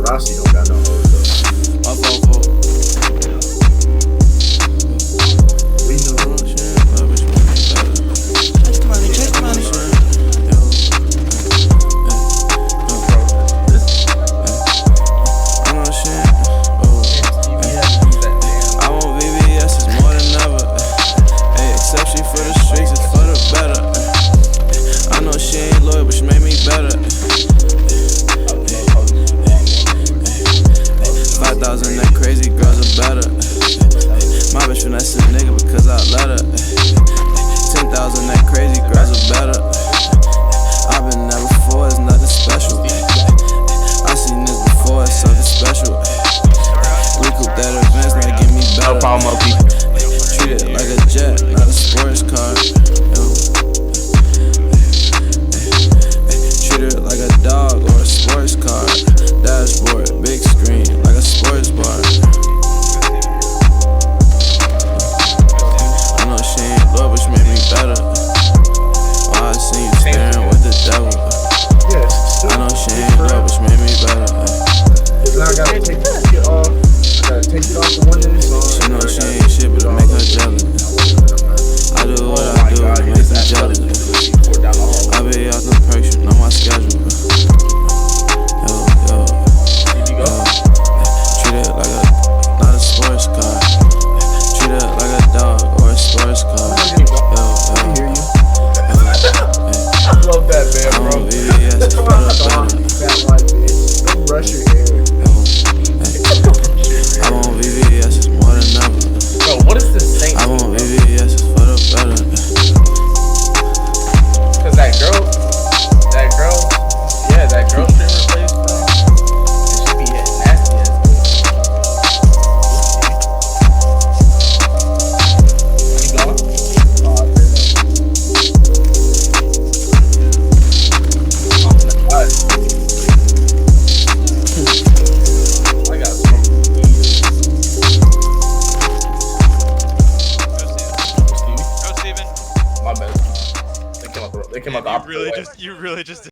Rossi don't got no hoes though. My fault. We know. Chase money, chase money. I want VVS, it's more than ever. Hey, exception for the streets, it's for the better. I know she ain't loyal, but she made me better. 5,000, that crazy girls are better. My bitch finesse a nigga because I let her. 10,000, that crazy girls are better. I've been there before, it's nothing special. I seen this before, it's something special. Recoup that advance, now give me better. No problem, Moki. Treat it like a jet, not a sports car. Treat it like a dog or a sports car. Dashboard, big screen, like a sports bar. I know she ain't loyal, but she made me better. Why I seen you staring with the devil. Yes. I know she ain't loyal, but she made me better. Now I gotta take this shit off. I gotta take it off the one in the song. She know she ain't shit, but it make her jealous. I do what I do, it makes me jealous. I be out the perks, you know my schedule. Treat it like not a sports car. Treat it like a dog or a sports car. I hear you. I love that, man, I bro. want VVS, for the Fat white bitch. Don't brush your hair. I want VVS, it's more than ever. Bro, what is this thing? I want VVS, it's for the better. Cause that girl streamer plays, bro. And she be hitting nasty as Keep going. I got some. Go, Steven. My bad. They came out the opposite way. You really just